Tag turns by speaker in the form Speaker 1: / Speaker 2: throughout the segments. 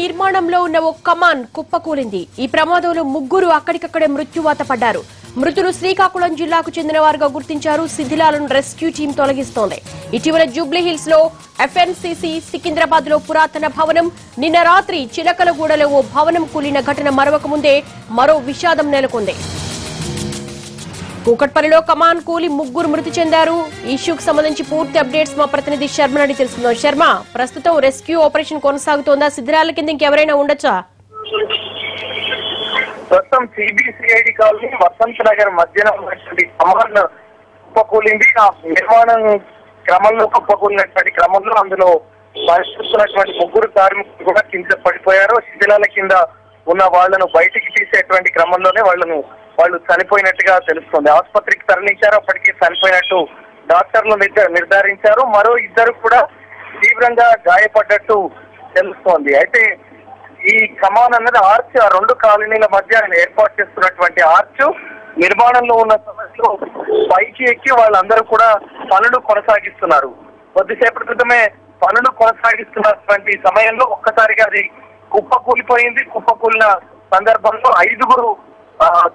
Speaker 1: నిర్మాణంలో ఉన్న ఓ కమాన్ కుప్పకూలింది. ఈ ప్రమాదంలో ముగ్గురు అక్కడికక్కడే మృత్యువాత పడ్డారు. మృతులు శ్రీకాకుళం జిల్లాకు చెందిన వారుగా గుర్తించారు. శిథిలాలను రెస్క్యూ టీం తొలగిస్తోంది. ఇటీవల జూబ్లీహిల్స్ లో ఎఫ్ఎన్సీసీ, సికింద్రాబాద్ లో పురాతన భవనం, నిన్న రాత్రి చిలకలగూడలో ఓ భవనం కూలిన ఘటన మరొక ముందే మరో విషాదం నెలకొంది. కూకట్పల్లిలో కమాన్ కూలి ముగ్గురు మృతి చెందారు. ఈ ఇష్యూకు సంబంధించి పూర్తి అప్డేట్స్ మా ప్రతినిధి శర్మ అడిగి తెలుసుకుందాం. శర్మ, ప్రస్తుతం రెస్క్యూ ఆపరేషన్ కొనసాగుతోందా? శిథిరాల కింద ఇంకెవరైనా ఉండొచ్చా?
Speaker 2: ప్రస్తుతం సిబిసిఐడి కాలనీ వసంత్ నగర్ మధ్యన ఉన్నటువంటి కమాన్ కుప్పకూలింది. ఆ నిర్మాణం క్రమంలో కుప్పకూలినటువంటి క్రమంలో అందులో పనిచేస్తున్నటువంటి ముగ్గురు కార్మికులు కూడా కింద పడిపోయారు. శిథిలాల కింద ఉన్న వాళ్లను బయటికి తీసేటువంటి క్రమంలోనే వాళ్ళు చనిపోయినట్టుగా తెలుస్తుంది. ఆసుపత్రికి తరలించారు. అప్పటికే చనిపోయినట్టు డాక్టర్లు నిర్ధారించారు. మరో ఇద్దరు కూడా తీవ్రంగా గాయపడ్డట్టు తెలుస్తోంది. అయితే ఈ కమాన్ అన్నది ఆర్చ్, ఆ రెండు కాలనీల మధ్య ఏర్పాటు చేస్తున్నటువంటి ఆర్చ్ నిర్మాణంలో ఉన్న సమయంలో పైకి ఎక్కి వాళ్ళందరూ కూడా పనులు కొనసాగిస్తున్నారు. కొద్దిసేపటి క్రితమే పనులు కొనసాగిస్తున్నటువంటి సమయంలో ఒక్కసారిగా అది కుప్పకూలిపోయింది. కుప్పకూలిన సందర్భంలో 5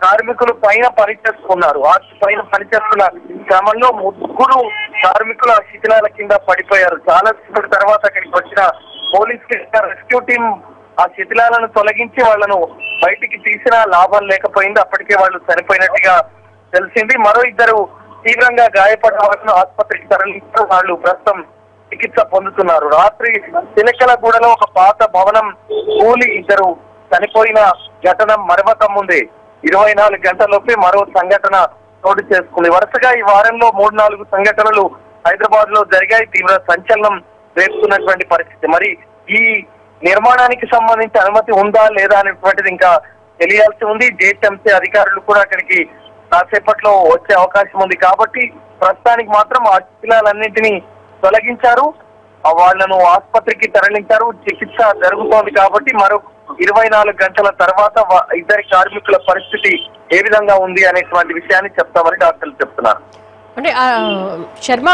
Speaker 2: కార్మికులు పైన పనిచేస్తున్నారు. ఆర్చ్ పైన పనిచేస్తున్న క్రమంలో 3 కార్మికులు ఆ శిథిలాల కింద పడిపోయారు. చాలా సేపటి తర్వాత అక్కడికి వచ్చిన పోలీస్ రెస్క్యూ టీం ఆ శిథిలాలను తొలగించి వాళ్లను బయటికి తీసినా లాభం లేకపోయింది. అప్పటికే వాళ్ళు చనిపోయినట్టుగా తెలిసింది. మరో ఇద్దరు తీవ్రంగా గాయపడిన వాళ్ళను ఆసుపత్రికి తరలించారు. వాళ్ళు ప్రస్తుతం చికిత్స పొందుతున్నారు. రాత్రి చిలకలగూడలో ఒక పాత భవనం కూలి ఇద్దరు చనిపోయిన ఘటన మరొక ముందే 24 గంటలలోపే మరో సంఘటన చోటు చేసుకుంది. వరుసగా ఈ వారంలో 3-4 సంఘటనలు హైదరాబాద్ లో జరిగాయి. తీవ్ర సంచలనం రేపుతున్నటువంటి పరిస్థితి. మరి ఈ నిర్మాణానికి సంబంధించి అనుమతి ఉందా లేదా అనేటువంటిది ఇంకా తెలియాల్సి ఉంది. జిహెచ్ఎంసీ అధికారులు కూడా అక్కడికి కాసేపట్లో వచ్చే అవకాశం ఉంది. కాబట్టి ప్రస్తుతానికి మాత్రం ఆ శిథిలాలన్నింటినీ తొలగించారు. వాళ్లను ఆసుపత్రికి తరలించారు. చికిత్స జరుగుతోంది. కాబట్టి మరో 24 గంటల తర్వాత ఇద్దరి కార్మికుల పరిస్థితి ఏ విధంగా ఉంది అనేటువంటి విషయాన్ని చెప్తామని డాక్టర్లు చెప్తున్నారు.
Speaker 1: అంటే శర్మ,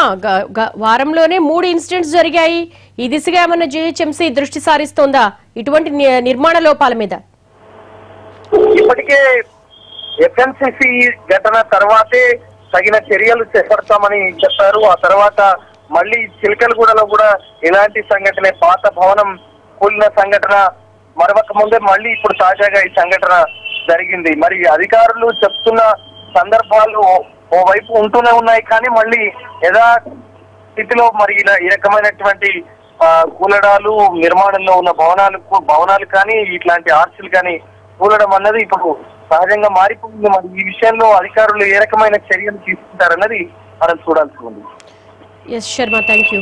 Speaker 1: వారంలోనే 3 ఇన్సిడెంట్స్ జరిగాయి. ఈ దిశగా ఏమన్నా జిహెచ్ఎంసీ దృష్టి సారిస్తోందా ఇటువంటి నిర్మాణ లోపాల మీద?
Speaker 2: ఇప్పటికే ఎఫ్ఎన్సీసీ ఘటన తర్వాతే తగిన చర్యలు చేపడతామని చెప్పారు. ఆ తర్వాత మళ్ళీ చిలకలగూడలో కూడా ఇలాంటి సంఘటన, పాత భవనం కూలిన సంఘటన మరొక ముందే మళ్ళీ ఇప్పుడు తాజాగా ఈ సంఘటన జరిగింది. మరి అధికారులు చెప్తున్న సందర్భాలు ఓవైపు ఉంటూనే ఉన్నాయి. కానీ మళ్ళీ స్థితిలో మరి ఈ రకమైనటువంటి కూలడాలు, నిర్మాణంలో ఉన్న భవనాలు కానీ ఇట్లాంటి ఆర్చులు కానీ కూలడం అన్నది ఇప్పుడు సహజంగా మారిపోయింది. మరి ఈ విషయంలో అధికారులు ఏ రకమైన చర్యలు తీసుకుంటారన్నది మనం చూడాల్సి ఉంది.
Speaker 1: S Sharma, thank you.